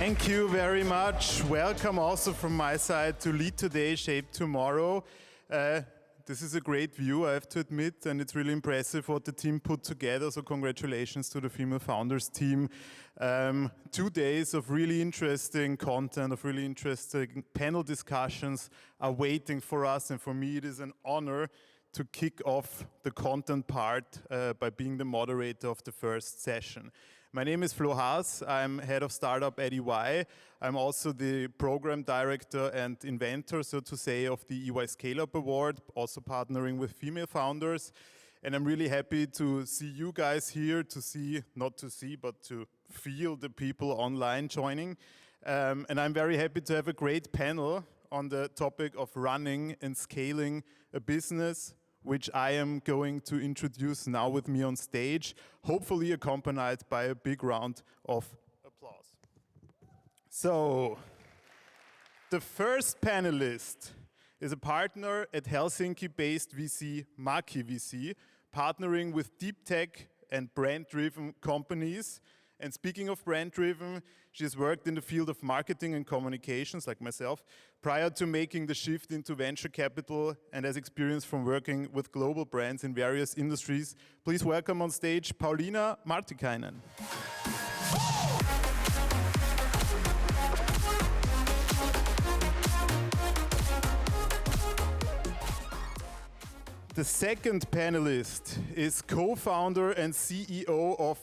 Thank you very much. Welcome also from my side to Lead Today, Shape Tomorrow. This is a great view, I have to admit, and it's really impressive what the team put together, so congratulations to the Female Founders team. 2 days of really interesting content, of really interesting panel discussions are waiting for us, and for me it is an honor to kick off the content part by being the moderator of the first session. My name is Flo Haas, I'm head of startup at EY. I'm also the program director and inventor, so to say, of the EY Scale Up Award, also partnering with female founders. And I'm really happy to see you guys here, not to see, but to feel the people online joining. And I'm very happy to have a great panel on the topic of running and scaling a business, which I am going to introduce now with me on stage, hopefully accompanied by a big round of applause. So, the first panelist is a partner at Helsinki-based VC, Maki VC, partnering with deep tech and brand-driven companies. And speaking of brand-driven, she has worked in the field of marketing and communications, like myself, prior to making the shift into venture capital and has experience from working with global brands in various industries. Please welcome on stage Pauliina Martikainen. The second panelist is co-founder and CEO of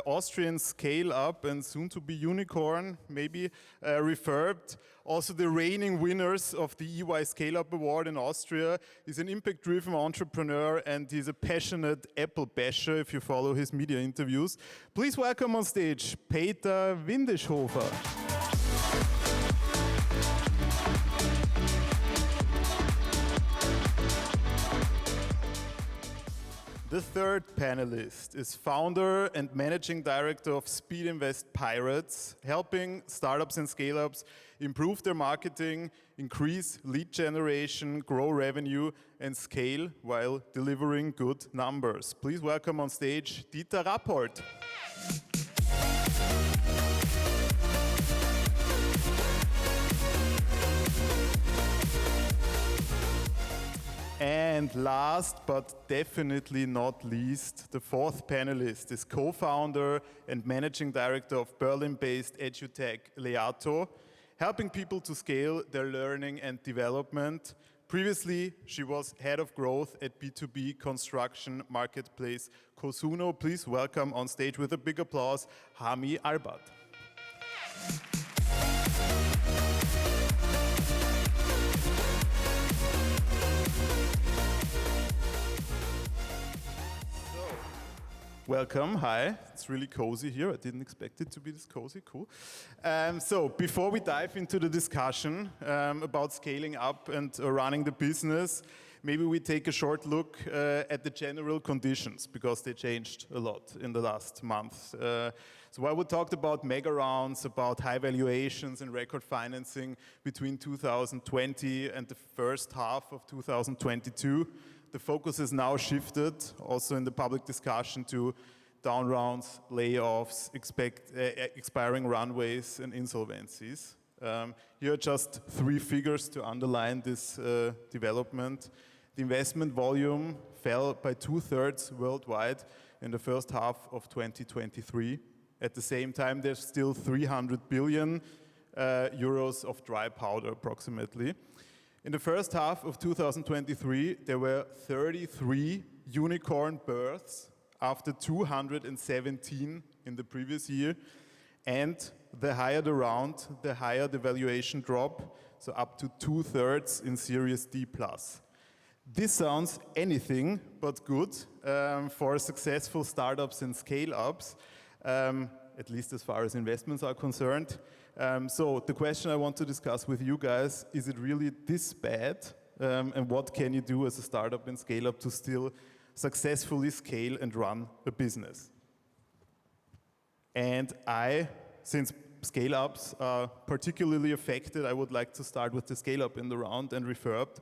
Austrian scale-up and soon-to-be unicorn, maybe Refurbed. Also the reigning winners of the EY Scale-up Award in Austria. He's an impact-driven entrepreneur and he's a passionate Apple basher if you follow his media interviews. Please welcome on stage Peter Windischhofer. The third panelist is founder and managing director of Speed Invest Pirates, helping startups and scale-ups improve their marketing, increase lead generation, grow revenue, and scale while delivering good numbers. Please welcome on stage Dieter Rappold. And last but definitely not least, the fourth panelist is co-founder and managing director of Berlin-based edutech Leato, helping people to scale their learning and development. Previously, she was head of growth at B2B construction marketplace Cosuno. Please welcome on stage with a big applause, Hami Albert. Welcome, hi. It's really cozy here. I didn't expect it to be this cozy, cool. So before we dive into the discussion about scaling up and running the business, maybe we take a short look at the general conditions because they changed a lot in the last month. So while we talked about mega rounds, about high valuations and record financing between 2020 and the first half of 2022, the focus has now shifted, also in the public discussion, to down rounds, layoffs, expiring runways, and insolvencies. Here are just 3 figures to underline this development. The investment volume fell by 2/3 worldwide in the first half of 2023. At the same time, there's still 300 billion euros of dry powder, approximately. In the first half of 2023, there were 33 unicorn births after 217 in the previous year. And the higher the round, the higher the valuation drop, so up to 2/3 in Series D+. This sounds anything but good for successful startups and scale-ups, at least as far as investments are concerned. So the question I want to discuss with you guys, is it really this bad? And what can you do as a startup and scale-up to still successfully scale and run a business? And since scale-ups are particularly affected, I would like to start with the scale-up in the round and Refurbed.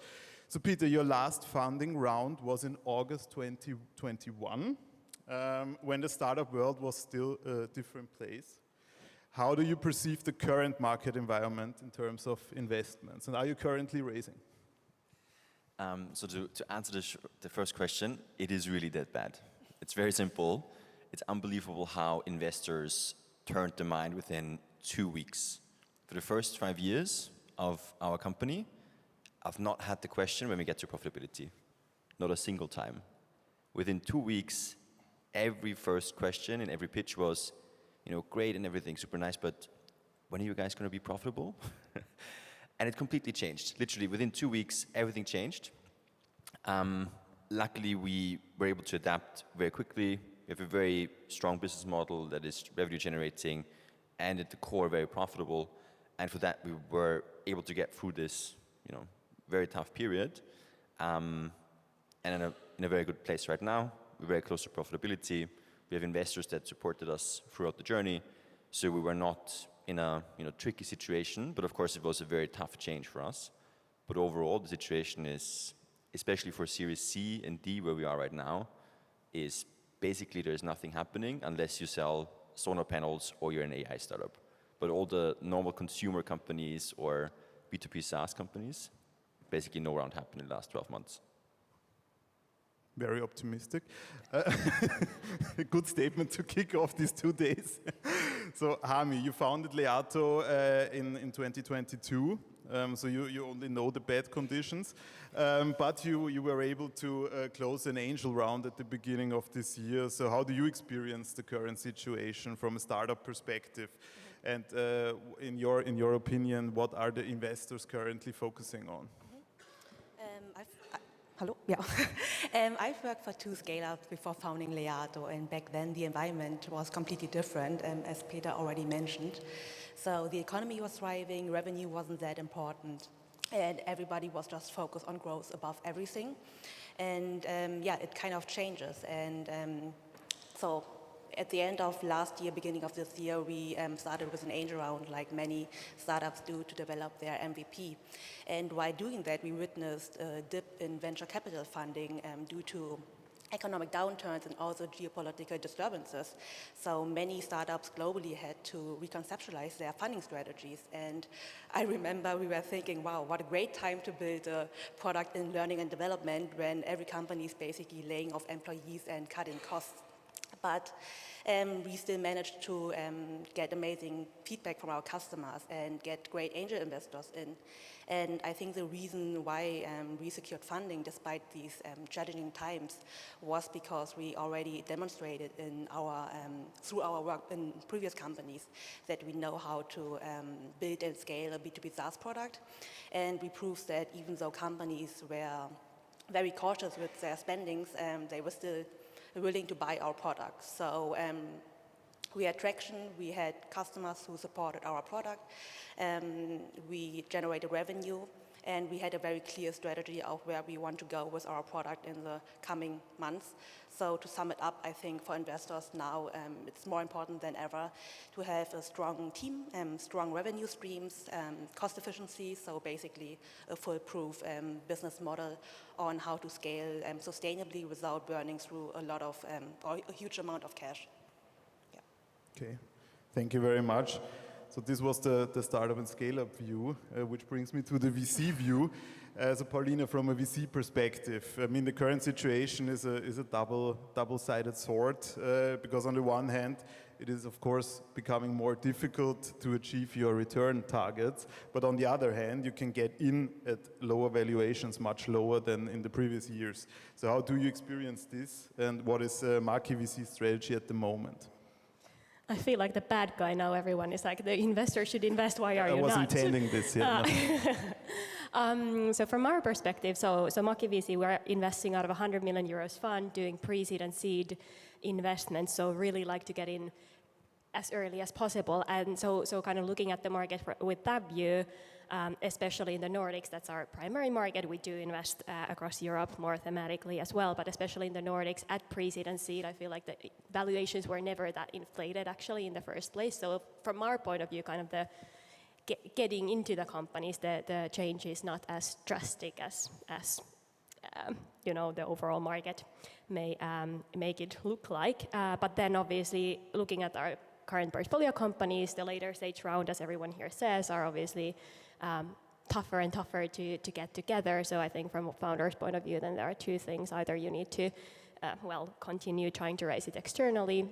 So Peter, your last funding round was in August 2021, when the startup world was still a different place. How do you perceive the current market environment in terms of investments? And are you currently raising? So to answer the first question, it is really that bad. It's very simple. It's unbelievable how investors turned their mind within 2 weeks. For the first 5 years of our company, I've not had the question when we get to profitability. Not a single time. Within 2 weeks, every first question and every pitch was, great and everything, super nice, but when are you guys going to be profitable? And it completely changed. Literally, within 2 weeks, everything changed. Luckily, we were able to adapt very quickly. We have a very strong business model that is revenue generating and at the core very profitable. And for that, we were able to get through this, very tough period. And in a very good place right now. We're very close to profitability. We have investors that supported us throughout the journey. So we were not in a tricky situation, but of course it was a very tough change for us. But overall, the situation is, especially for Series C and D, where we are right now, is basically there's nothing happening unless you sell solar panels or you're an AI startup. But all the normal consumer companies or B2B SaaS companies, basically no round happened in the last 12 months. Very optimistic. A good statement to kick off these 2 days. So, Hami, you founded Leato in 2022. So you only know the bad conditions. But you were able to close an angel round at the beginning of this year. So how do you experience the current situation from a startup perspective? And in your opinion, what are the investors currently focusing on? Hello? Yeah. I've worked for 2 scale-ups before founding Leato, and back then the environment was completely different, as Peter already mentioned. So the economy was thriving, revenue wasn't that important, and everybody was just focused on growth above everything. And it kind of changes. And so at the end of last year, beginning of this year, we started with an angel round, like many startups do, to develop their MVP. And while doing that, we witnessed a dip in venture capital funding due to economic downturns and also geopolitical disturbances. So many startups globally had to reconceptualize their funding strategies. And I remember we were thinking, wow, what a great time to build a product in learning and development when every company is basically laying off employees and cutting costs. But we still managed to get amazing feedback from our customers and get great angel investors in. And I think the reason why we secured funding despite these challenging times was because we already demonstrated through our work in previous companies that we know how to build and scale a B2B SaaS product. And we proved that even though companies were very cautious with their spendings, they were still willing to buy our products. So we had traction, we had customers who supported our product, we generated revenue, and we had a very clear strategy of where we want to go with our product in the coming months. So to sum it up, I think for investors now, it's more important than ever to have a strong team, strong revenue streams, cost efficiency, so basically a foolproof business model on how to scale sustainably without burning through or a huge amount of cash. Yeah. Okay, thank you very much. So this was the startup and scale-up view, which brings me to the VC view. So Paulina, from a VC perspective, I mean, the current situation is a double-sided sword, because on the one hand, it is of course becoming more difficult to achieve your return targets, but on the other hand, you can get in at lower valuations, much lower than in the previous years. So how do you experience this, and what is Marki VC strategy at the moment? I feel like the bad guy now. Everyone is like, the investor should invest, why are you not? I wasn't intending this yet. No. So from our perspective, so Maki VC, we're investing out of a 100 million euros fund, doing pre-seed and seed investments, so really like to get in as early as possible. And so kind of looking at the market with that view, especially in the Nordics, that's our primary market. We do invest across Europe more thematically as well, but especially in the Nordics at pre-seed and seed, I feel like the valuations were never that inflated actually in the first place. So from our point of view, kind of the getting into the companies, the change is not as drastic as the overall market may make it look like. But then obviously looking at our current portfolio companies. The later stage round, as everyone here says, are obviously tougher and tougher to get together. So I think from a founder's point of view, then there are two things. Either you need to, continue trying to raise it externally,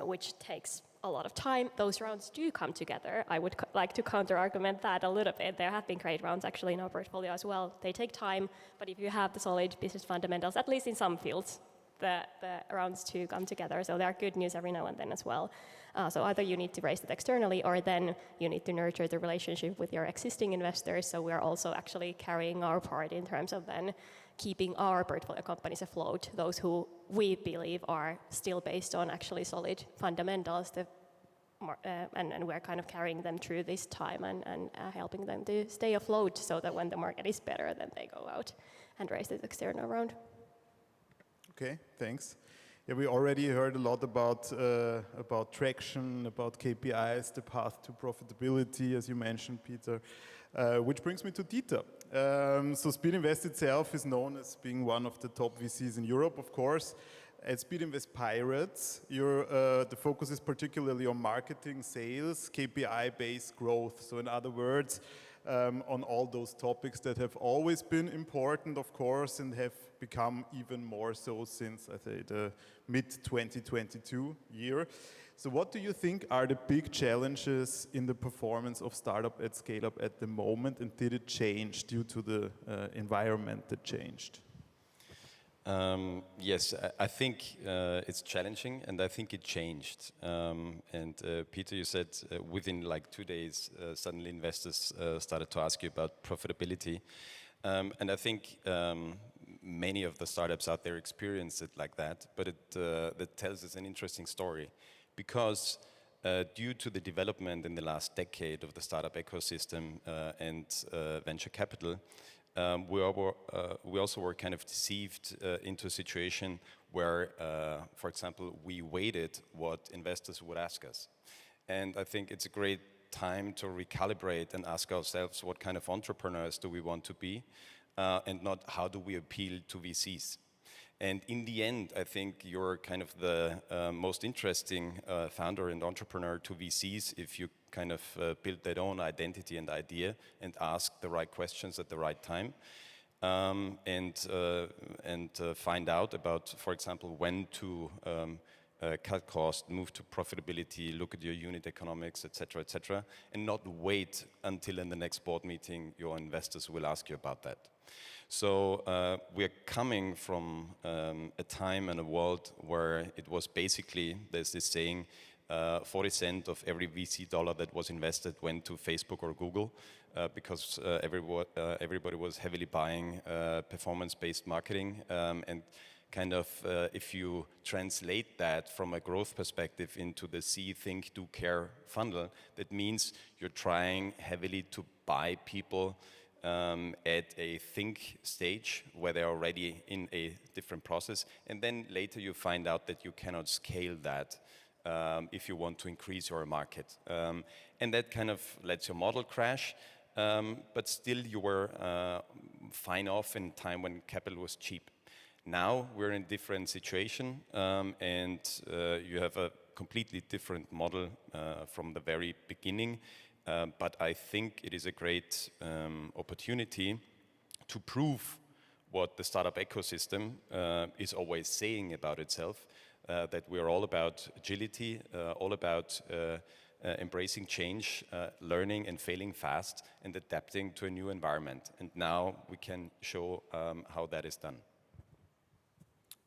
which takes a lot of time. Those rounds do come together. I would like to counter-argument that a little bit. There have been great rounds actually in our portfolio as well. They take time, but if you have the solid business fundamentals, at least in some fields, the rounds do come together. So there are good news every now and then as well. So either you need to raise it externally, or then you need to nurture the relationship with your existing investors. So we're also actually carrying our part in terms of then keeping our portfolio companies afloat, those who we believe are still based on actually solid fundamentals, and we're kind of carrying them through this time and helping them to stay afloat so that when the market is better, then they go out and raise this external round. Okay, thanks. Yeah, we already heard a lot about traction, about KPIs, the path to profitability, as you mentioned, Peter, which brings me to Dieter. So Speedinvest itself is known as being one of the top VCs in Europe, of course. At Speedinvest Pirates, the focus is particularly on marketing, sales, KPI-based growth. So in other words, on all those topics that have always been important, of course, and have become even more so since, I say, the mid-2022 year. So what do you think are the big challenges in the performance of startup at scale-up at the moment, and did it change due to the environment that changed? Yes, I think it's challenging, and I think it changed. Peter, you said within like 2 days, suddenly investors started to ask you about profitability. And I think many of the startups out there experience it like that, but that tells us an interesting story. Because due to the development in the last decade of the startup ecosystem and venture capital, we also were kind of deceived into a situation where, for example, we waited what investors would ask us. And I think it's a great time to recalibrate and ask ourselves what kind of entrepreneurs do we want to be, and not how do we appeal to VCs. And in the end, I think you're kind of the most interesting founder and entrepreneur to VCs if you kind of build their own identity and idea and ask the right questions at the right time, and find out about, for example, when to cut costs, move to profitability, look at your unit economics, etc., and not wait until in the next board meeting your investors will ask you about that. So we're coming from a time and a world where it was basically, there's this saying, 40 cents of every VC dollar that was invested went to Facebook or Google, because everybody was heavily buying performance-based marketing. And kind of, if you translate that from a growth perspective into the see, think, do, care funnel, that means you're trying heavily to buy people at a think stage where they're already in a different process, and then later you find out that you cannot scale that if you want to increase your market. And that kind of lets your model crash, but still you were fine off in time when capital was cheap. Now we're in a different situation, and you have a completely different model from the very beginning. But I think it is a great opportunity to prove what the startup ecosystem is always saying about itself, that we are all about agility, all about embracing change, learning and failing fast, and adapting to a new environment. And now we can show how that is done.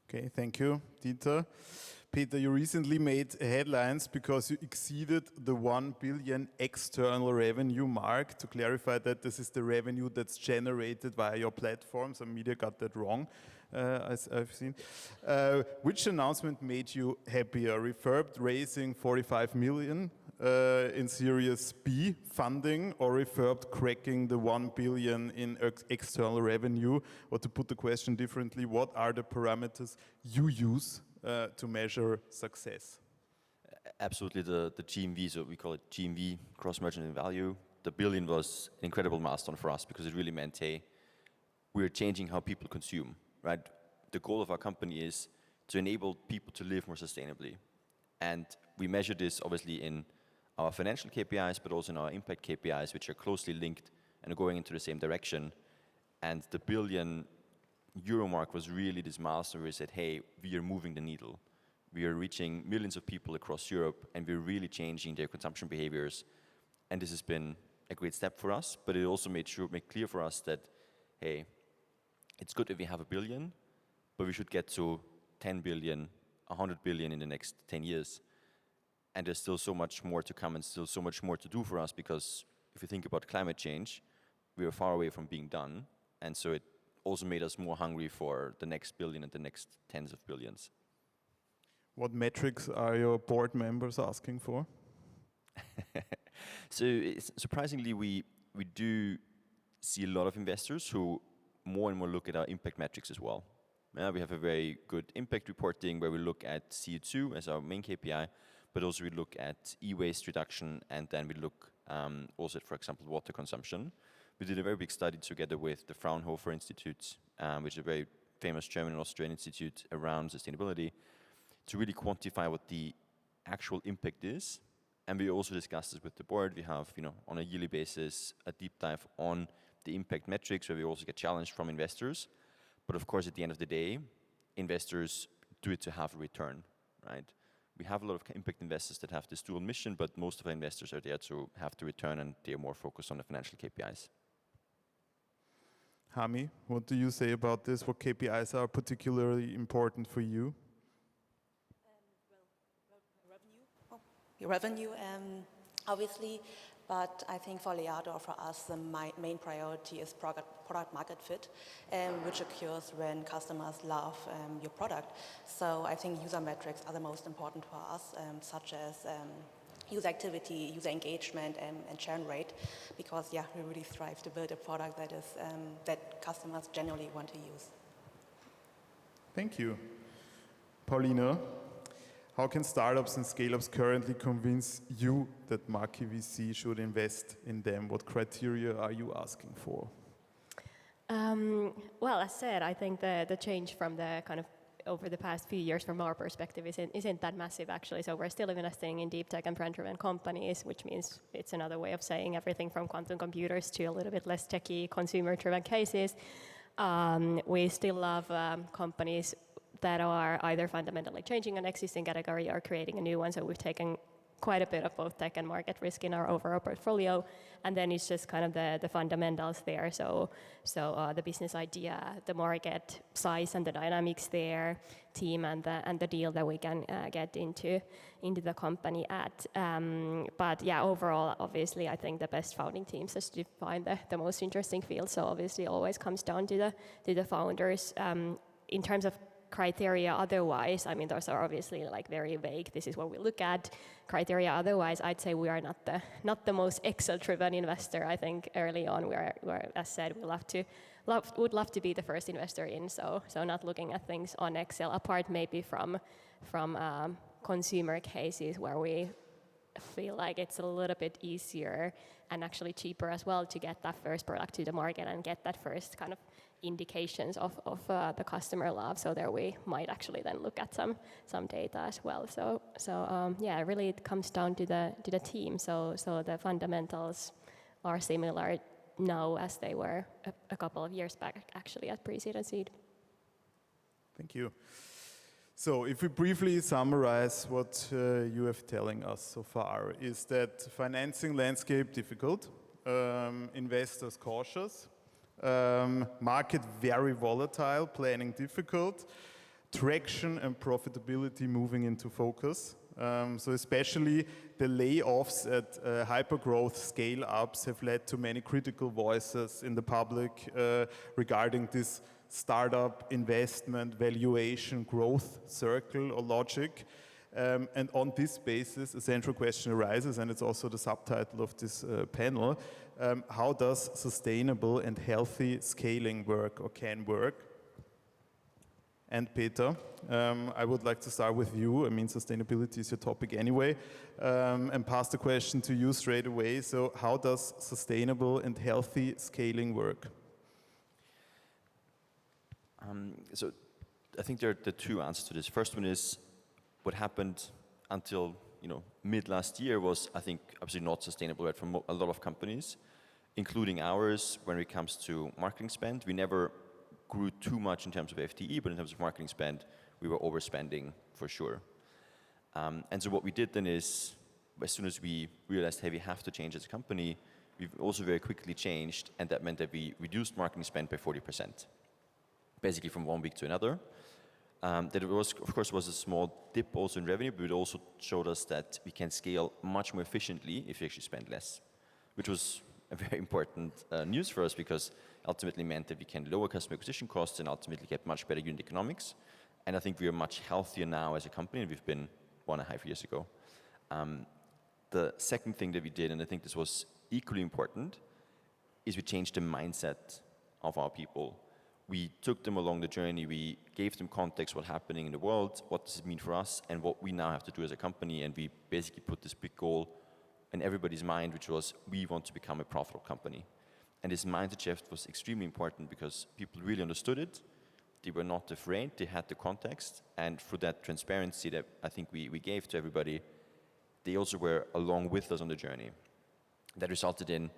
Okay, thank you, Dieter. Peter, you recently made headlines because you exceeded the 1 billion external revenue mark. To clarify that, this is the revenue that's generated via your platform. Some media got that wrong, as I've seen. Which announcement made you happier? Refurbed raising 45 million in Series B funding, or Refurbed cracking the 1 billion in external revenue? Or to put the question differently, what are the parameters you use to measure success? Absolutely, the GMV, so we call it GMV, gross merchandise value. The billion was an incredible milestone for us because it really meant, hey, we're changing how people consume, right? The goal of our company is to enable people to live more sustainably. And we measure this obviously in our financial KPIs, but also in our impact KPIs, which are closely linked and are going into the same direction. And the billion euro mark was really this milestone where we said, hey, we are moving the needle. We are reaching millions of people across Europe, and we're really changing their consumption behaviors. And this has been a great step for us, but it also made clear for us that, hey, it's good if we have 1 billion, but we should get to 10 billion, 100 billion in the next 10 years. And there's still so much more to come and still so much more to do for us, because if you think about climate change, we are far away from being done. And so it also made us more hungry for the next billion and the next tens of billions. What metrics are your board members asking for? So surprisingly, we do see a lot of investors who more and more look at our impact metrics as well. We have a very good impact reporting where we look at CO2 as our main KPI, but also we look at e-waste reduction, and then we look also at, for example, water consumption. We did a very big study together with the Fraunhofer Institute, which is a very famous German and Austrian institute around sustainability, to really quantify what the actual impact is. And we also discussed this with the board. We have, on a yearly basis, a deep dive on the impact metrics, where we also get challenged from investors. But of course, at the end of the day, investors do it to have a return, right? We have a lot of impact investors that have this dual mission, but most of our investors are there to have the return, and they are more focused on the financial KPIs. Hami, what do you say about this? What KPIs are particularly important for you? Revenue, obviously, but I think for Layoffs, for us, the main priority is product market fit, which occurs when customers love your product. So I think user metrics are the most important for us, such as user activity, user engagement, and churn rate, because we really strive to build a product that customers generally want to use. Thank you. Paulina, how can startups and scale-ups currently convince you that Marquee VC should invest in them? What criteria are you asking for? Well, as said, I think the change from the kind of over the past few years from our perspective isn't that massive, actually. So we're still investing in deep tech and brand-driven companies, which means it's another way of saying everything from quantum computers to a little bit less techy consumer-driven cases. We still love companies that are either fundamentally changing an existing category or creating a new one. So we've taken quite a bit of both tech and market risk in our overall portfolio. And then it's just kind of the fundamentals there. So the business idea, the market size and the dynamics there, team and the deal that we can get into the company at. But yeah, overall, obviously, I think the best founding teams just define the most interesting field. So obviously, it always comes down to the founders. In terms of criteria otherwise, I mean, those are obviously like very vague. This is what we look at. Criteria otherwise, I'd say we are not the most Excel-driven investor. I think early on, we're as said, would love to be the first investor in. So not looking at things on Excel, apart maybe from consumer cases where we feel like it's a little bit easier and actually cheaper as well to get that first product to the market and get that first kind of indications of the customer love. So there we might actually then look at some data as well. So really it comes down to the team. So the fundamentals are similar now as they were a couple of years back, actually, at pre-seed and seed. Thank you. So if we briefly summarize what you have telling us so far, is that financing landscape difficult, investors cautious, market very volatile, planning difficult, traction and profitability moving into focus. So especially the layoffs at hypergrowth scale-ups have led to many critical voices in the public regarding this startup investment valuation growth circle or logic. And on this basis, a central question arises, and it's also the subtitle of this panel. How does sustainable and healthy scaling work or can work? And Peter, I would like to start with you. I mean, sustainability is your topic anyway, and pass the question to you straight away. So how does sustainable and healthy scaling work? So I think there are the two answers to this. First one is what happened until mid last year was, I think, absolutely not sustainable, right, for a lot of companies, including ours. When it comes to marketing spend, we never grew too much in terms of FTE, but in terms of marketing spend, we were overspending for sure. And so what we did then is, as soon as we realized, hey, we have to change as a company, we've also very quickly changed, and that meant that we reduced marketing spend by 40%, basically from one week to another. That it was, of course, was a small dip also in revenue, but it also showed us that we can scale much more efficiently if we actually spend less, which was a very important news for us, because ultimately meant that we can lower customer acquisition costs and ultimately get much better unit economics. And I think we are much healthier now as a company than we've been 1.5 years ago. The second thing that we did, and I think this was equally important, is we changed the mindset of our people. We took them along the journey, we gave them context, what's happening in the world, what does it mean for us, and what we now have to do as a company, and we basically put this big goal in everybody's mind, which was, we want to become a profitable company. And this mindset shift was extremely important because people really understood it, they were not afraid, they had the context, and through that transparency that I think we gave to everybody, they also were along with us on the journey. That resulted in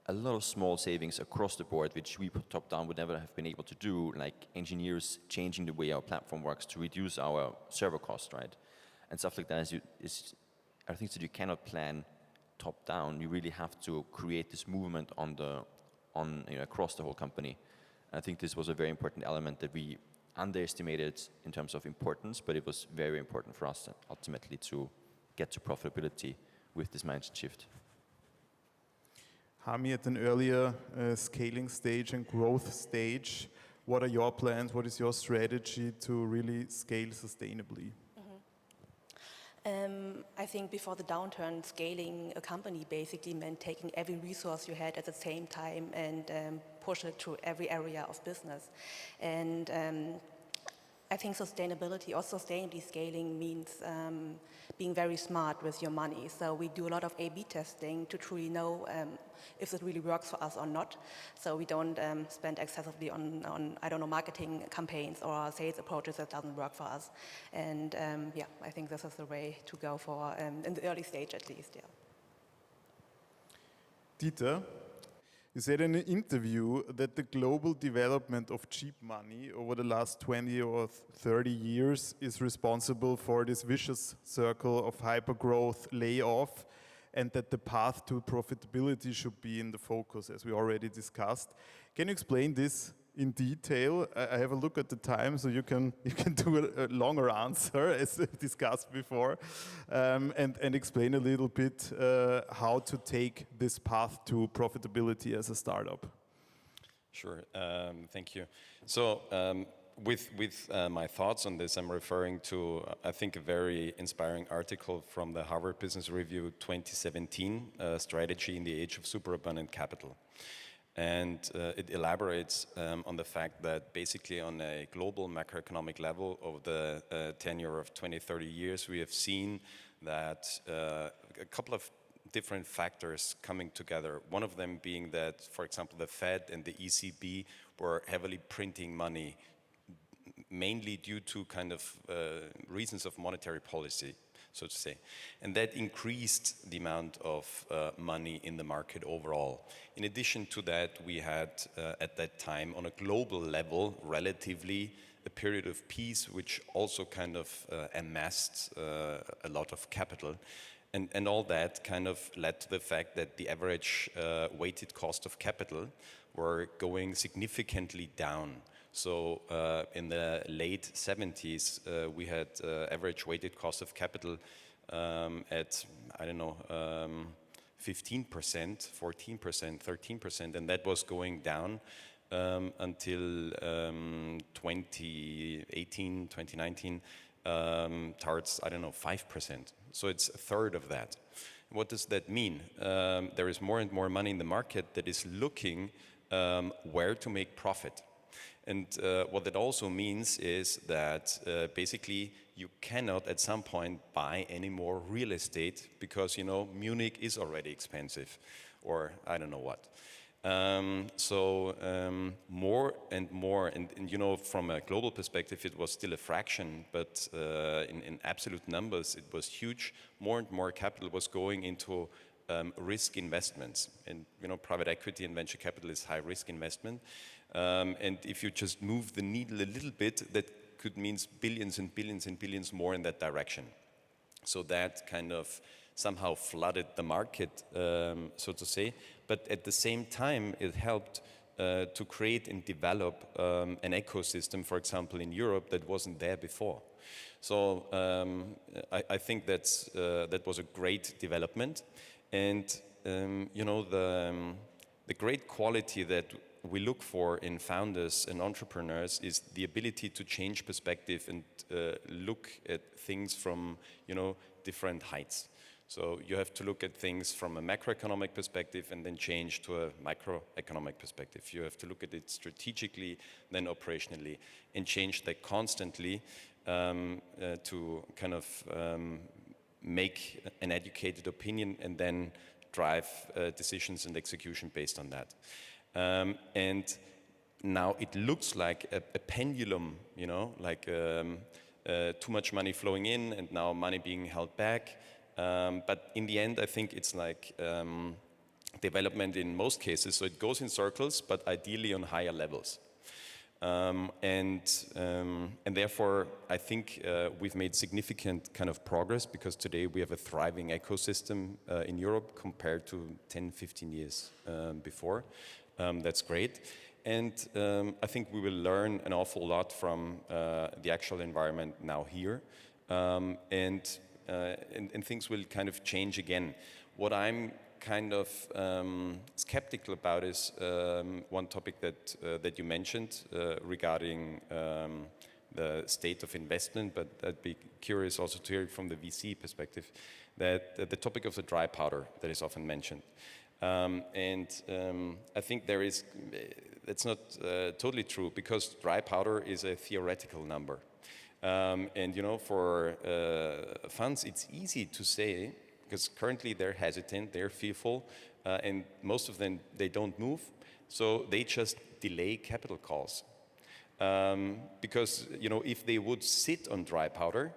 a lot of small savings across the board, which we top down would never have been able to do, like engineers changing the way our platform works to reduce our server cost, right? And stuff like that are things that you cannot plan top down. You really have to create this movement across the whole company. I think this was a very important element that we underestimated in terms of importance, but it was very important for us ultimately to get to profitability with this mindset shift. Hami, at an earlier scaling stage and growth stage, what are your plans? What is your strategy to really scale sustainably? I think before the downturn, scaling a company basically meant taking every resource you had at the same time and push it to every area of business. And I think sustainability or sustainably scaling means being very smart with your money. So we do a lot of A/B testing to truly know if it really works for us or not. So we don't spend excessively on marketing campaigns or sales approaches that doesn't work for us. And I think this is the way to go for in the early stage at least. Yeah. Dieter, you said in an interview that the global development of cheap money over the last 20 or 30 years is responsible for this vicious circle of hypergrowth, layoff, and that the path to profitability should be in the focus, as we already discussed. Can you explain this in detail? I have a look at the time, so you can do a longer answer, as discussed before, and explain a little bit how to take this path to profitability as a startup. Sure, thank you. So with my thoughts on this, I'm referring to, I think, a very inspiring article from the Harvard Business Review 2017, Strategy in the Age of Superabundant Capital. And it elaborates on the fact that basically on a global macroeconomic level over the tenure of 20, 30 years, we have seen that a couple of different factors coming together. One of them being that, for example, the Fed and the ECB were heavily printing money, mainly due to kind of reasons of monetary policy, so to say. And that increased the amount of money in the market overall. In addition to that, we had at that time on a global level, relatively, a period of peace, which also kind of amassed a lot of capital. And all that kind of led to the fact that the average weighted cost of capital were going significantly down. So in the late 70s, we had average weighted cost of capital at, 15%, 14%, 13%, and that was going down until 2018, 2019, towards, 5%. So it's a third of that. What does that mean? There is more and more money in the market that is looking where to make profit. And what that also means is that basically you cannot at some point buy any more real estate because, Munich is already expensive, or I don't know what. More and more, and you know, from a global perspective, it was still a fraction, but in absolute numbers, it was huge. More and more capital was going into risk investments, and you know, private equity and venture capital is high risk investment. And if you just move the needle a little bit, that could mean billions and billions and billions more in that direction. So that kind of somehow flooded the market, so to say. But at the same time, it helped to create and develop an ecosystem, for example, in Europe that wasn't there before. So I think that was a great development. And you know, the great quality that we look for in founders and entrepreneurs is the ability to change perspective and look at things from, you know, different heights. So you have to look at things from a macroeconomic perspective and then change to a microeconomic perspective. You have to look at it strategically, then operationally, and change that constantly to kind of make an educated opinion and then drive decisions and execution based on that. And now it looks like a pendulum, you know, like too much money flowing in and now money being held back. But in the end, I think it's like development in most cases. So it goes in circles, but ideally on higher levels. And therefore, I think we've made significant kind of progress because today we have a thriving ecosystem in Europe compared to 10, 15 years before. That's great. And I think we will learn an awful lot from the actual environment now here. And things will kind of change again. What I'm kind of skeptical about is one topic that you mentioned regarding the state of investment, but I'd be curious also to hear it from the VC perspective, that the topic of the dry powder that is often mentioned. I think that's not totally true because dry powder is a theoretical number. And you know, for funds, it's easy to say because currently they're hesitant, they're fearful, and most of them, they don't move. So they just delay capital calls. Because you know, if they would sit on dry powder,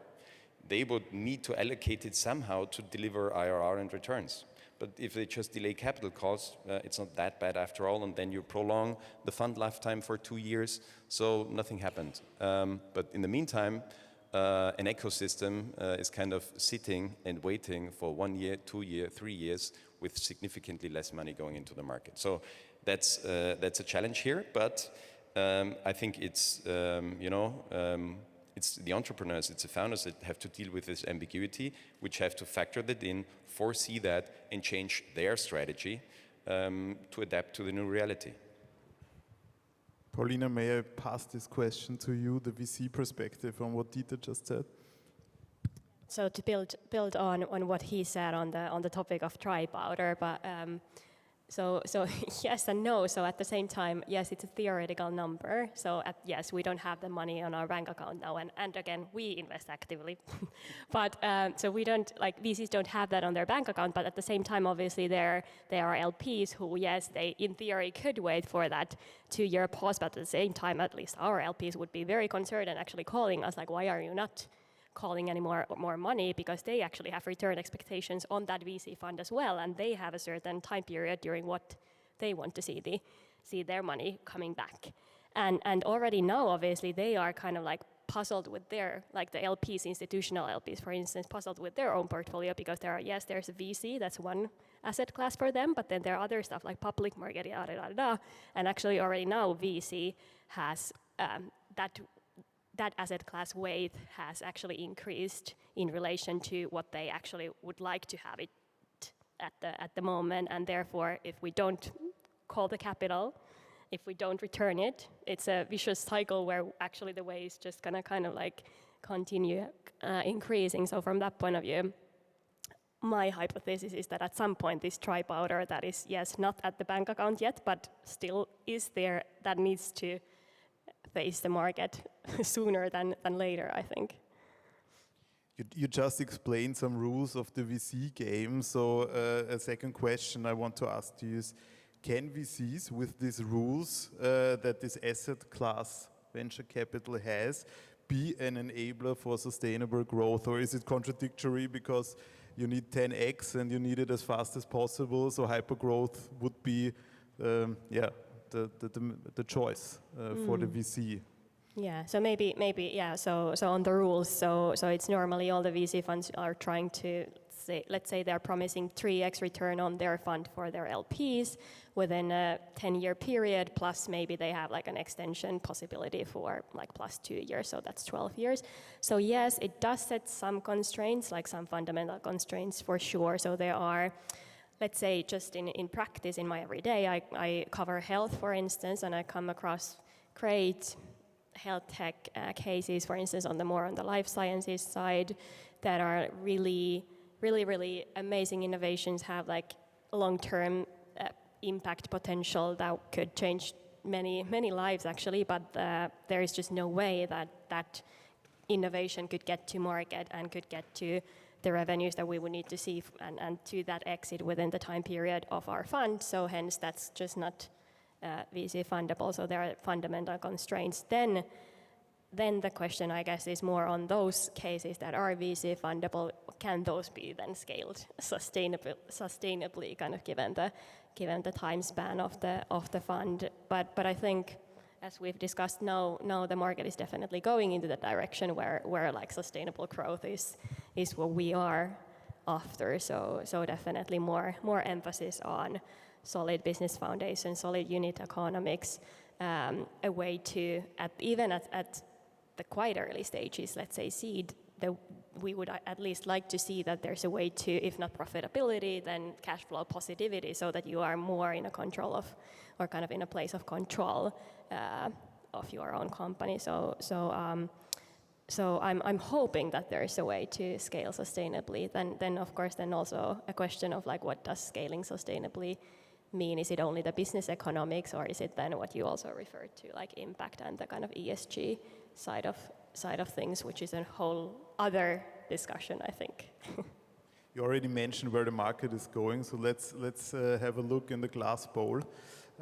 they would need to allocate it somehow to deliver IRR and returns. But if they just delay capital calls, it's not that bad after all, and then you prolong the fund lifetime for 2 years, so nothing happened. But in the meantime, an ecosystem is kind of sitting and waiting for 1 year, 2 years, 3 years with significantly less money going into the market. So that's a challenge here, but I think it's, it's the entrepreneurs, it's the founders that have to deal with this ambiguity, which have to factor that in, foresee that, and change their strategy to adapt to the new reality. Paulina, may I pass this question to you, the VC perspective on what Dieter just said? So to build on what he said on the topic of dry powder, but so yes and no. So at the same time, yes, it's a theoretical number. So yes, we don't have the money on our bank account now, and again, we invest actively. But so we don't, like, VCs don't have that on their bank account. But at the same time, obviously, there are LPs who, yes, they in theory could wait for that 2-year pause. But at the same time, at least our LPs would be very concerned and actually calling us like, why are you not calling any more money, because they actually have return expectations on that VC fund as well, and they have a certain time period during what they want to see their money coming back. And already now, obviously, they are kind of like puzzled with their, like the LPs, institutional LPs, for instance, puzzled with their own portfolio because there's a VC, that's one asset class for them, but then there are other stuff like public market, yada, yada, yada. And actually already now VC has that asset class weight has actually increased in relation to what they actually would like to have it at the moment, and therefore if we don't call the capital, if we don't return it, it's a vicious cycle where actually the way is just gonna kind of like continue increasing. So from that point of view, my hypothesis is that at some point this dry powder that is, yes, not at the bank account yet, but still is there, that needs to face the market sooner than later, I think. You just explained some rules of the VC game. So a second question I want to ask you is, can VCs, with these rules that this asset class venture capital has, be an enabler for sustainable growth, or is it contradictory because you need 10x and you need it as fast as possible? So hypergrowth would be, the choice for the VC. Yeah, so maybe yeah. So on the rules, so it's normally all the VC funds are trying to say, let's say they're promising 3x return on their fund for their LPs within a 10-year period, plus maybe they have like an extension possibility for like plus 2 years, so that's 12 years. So yes, it does set some constraints, like some fundamental constraints for sure. So there are, let's say just in practice, in my everyday, I cover health, for instance, and I come across great health tech cases, for instance, on the life sciences side, that are really amazing innovations, have like long-term impact potential that could change many lives actually, but there is just no way that innovation could get to market and could get to the revenues that we would need to see and to that exit within the time period of our fund. So hence that's just not VC fundable. So there are fundamental constraints. Then the question, I guess, is more on those cases that are VC fundable. Can those be then scaled sustainably, kind of given the time span of the fund? But I think, as we've discussed now the market is definitely going into the direction where like sustainable growth is what we are after. So definitely more emphasis on solid business foundation, solid unit economics, a way to, even at the quite early stages, let's say seed, we would at least like to see that there's a way to, if not profitability, then cash flow positivity, so that you are more in a control of, or kind of in a place of control of your own company. So I'm hoping that there is a way to scale sustainably. Then of course, then also a question of like, what does scaling sustainably mean? Is it only the business economics, or is it then what you also referred to, like impact and the kind of ESG side of things, which is a whole other discussion, I think. You already mentioned where the market is going, so let's have a look in the glass bowl.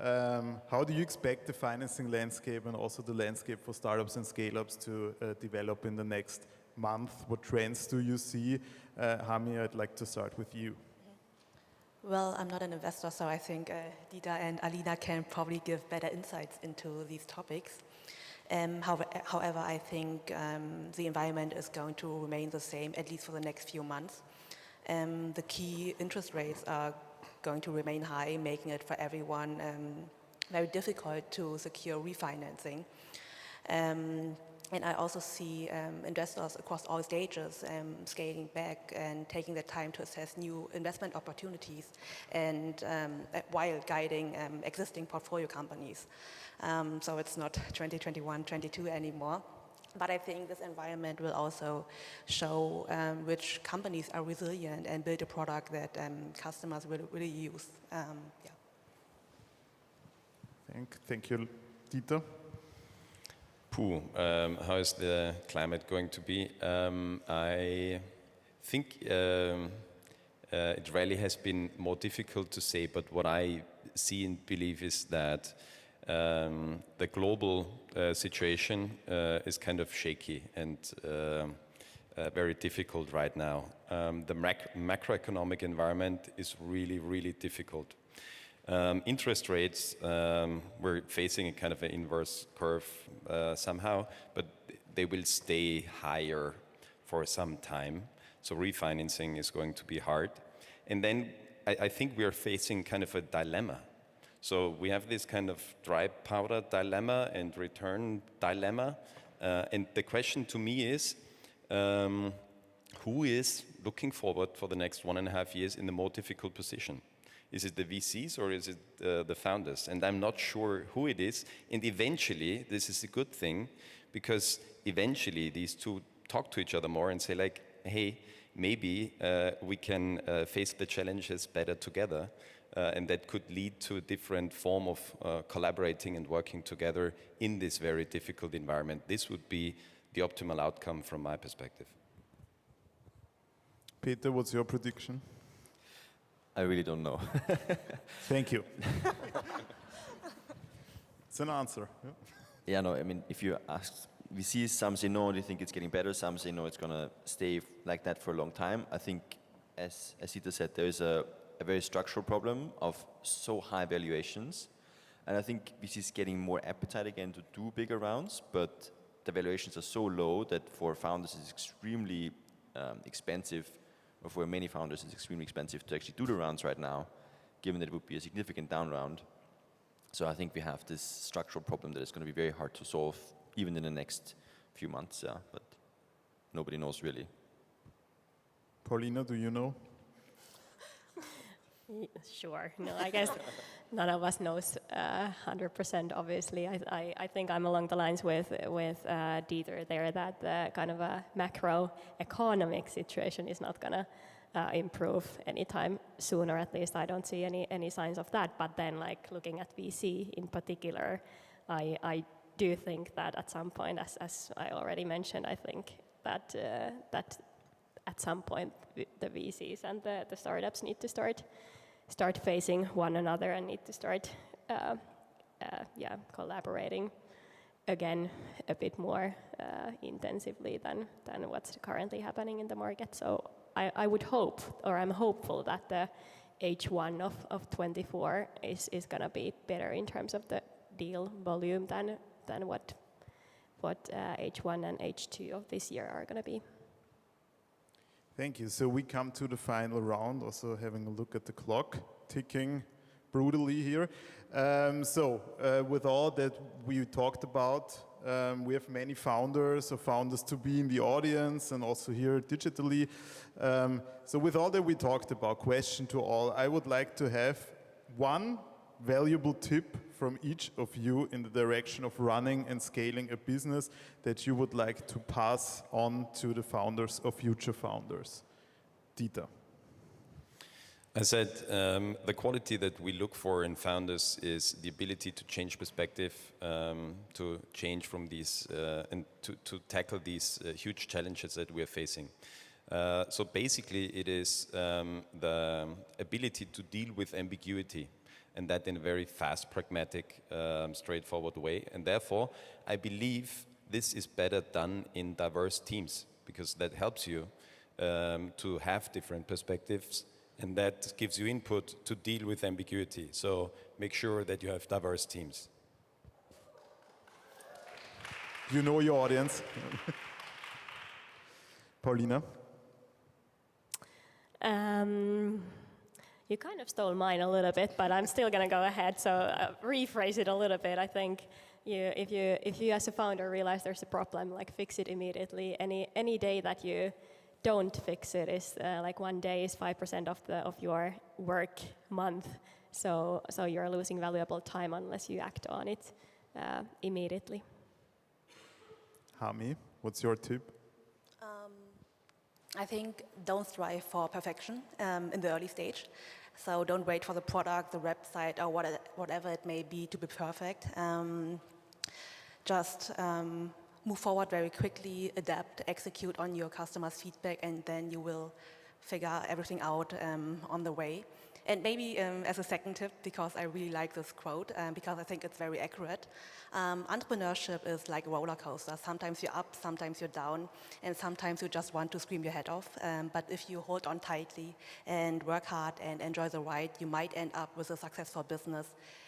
How do you expect the financing landscape and also the landscape for startups and scale-ups to develop in the next month? What trends do you see? Hami, I'd like to start with you. Well, I'm not an investor, so I think Dieter and Alina can probably give better insights into these topics. However, I think the environment is going to remain the same, at least for the next few months. The key interest rates are going to remain high, making it for everyone very difficult to secure refinancing. And I also see investors across all stages scaling back and taking the time to assess new investment opportunities, and while guiding existing portfolio companies. So it's not 2021, 22 anymore. But I think this environment will also show which companies are resilient and build a product that customers will really use. Thank you, Dieter. How is the climate going to be? I think it really has been more difficult to say, but what I see and believe is that the global situation is kind of shaky and very difficult right now. The macroeconomic environment is really difficult. Interest rates, we're facing a kind of an inverse curve somehow, but they will stay higher for some time. So refinancing is going to be hard. And then I think we are facing kind of a dilemma. So we have this kind of dry powder dilemma and return dilemma. And the question to me is, who is looking forward for the next 1.5 years in the more difficult position? Is it the VCs or is it the founders? And I'm not sure who it is. And eventually, this is a good thing, because eventually these two talk to each other more and say like, hey, maybe we can face the challenges better together. And that could lead to a different form of collaborating and working together in this very difficult environment. This would be the optimal outcome from my perspective. Peter, what's your prediction? I really don't know. Thank you. It's an answer. Yeah. Yeah, no, I mean, if you ask, we see some say no, they think it's getting better. Some say no, it's going to stay like that for a long time. I think, as Sita said, there is a very structural problem of so high valuations. And I think VC is getting more appetite again to do bigger rounds, but the valuations are so low that for founders it's extremely expensive, or for many founders it's extremely expensive to actually do the rounds right now, given that it would be a significant down round. So I think we have this structural problem that is going to be very hard to solve even in the next few months, but nobody knows really. Paulina, do you know? Sure. No, I guess none of us knows 100%. Obviously, I think I'm along the lines with Dieter there, that the kind of a macroeconomic situation is not gonna improve anytime soon, or at least I don't see any signs of that. But then, like looking at VC in particular, I do think that at some point, as I already mentioned, I think that at some point the VCs and the startups need to start facing one another and need to start collaborating again a bit more intensively than what's currently happening in the market. So I would hope, or I'm hopeful, that the H1 of 24 is going to be better in terms of the deal volume than what H1 and H2 of this year are going to be. Thank you. So we come to the final round, also having a look at the clock ticking brutally here. With all that we talked about, we have many founders or founders to be in the audience and also here digitally. So with all that we talked about, question to all, I would like to have one valuable tip from each of you in the direction of running and scaling a business that you would like to pass on to the founders or future founders. Dieter. I said the quality that we look for in founders is the ability to change perspective, to change from these and to tackle these huge challenges that we are facing. So basically it is the ability to deal with ambiguity, and that in a very fast, pragmatic, straightforward way. And therefore, I believe this is better done in diverse teams, because that helps you to have different perspectives, and that gives you input to deal with ambiguity. So make sure that you have diverse teams. You know your audience. Paulina? You kind of stole mine a little bit, but I'm still going to go ahead. So rephrase it a little bit. I think if you as a founder realize there's a problem, like fix it immediately. Any day that you don't fix it is like one day is 5% of your work month. So you're losing valuable time unless you act on it immediately. Hami, what's your tip? I think don't strive for perfection in the early stage. So don't wait for the product, the website, or whatever it may be to be perfect. Just move forward very quickly, adapt, execute on your customers' feedback, and then you will figure everything out on the way. And maybe as a second tip, because I really like this quote, because I think it's very accurate, entrepreneurship is like a roller coaster. Sometimes you're up, sometimes you're down, and sometimes you just want to scream your head off. But if you hold on tightly and work hard and enjoy the ride, you might end up with a successful business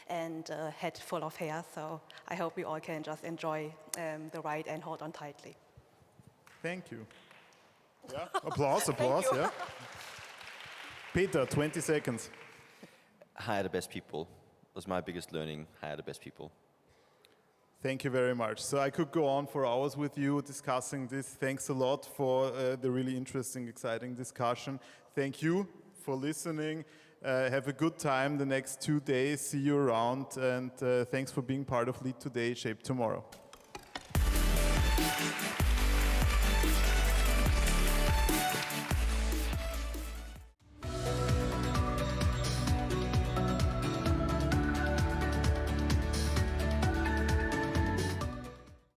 and a head full of hair. So I hope we all can just enjoy the ride and hold on tightly. Thank you. Yeah, applause, yeah. Peter, 20 seconds. Hire the best people. That's my biggest learning, hire the best people. Thank you very much. So I could go on for hours with you discussing this. Thanks a lot for the really interesting, exciting discussion. Thank you for listening. Have a good time the next 2 days. See you around. And thanks for being part of Lead Today, Shape Tomorrow.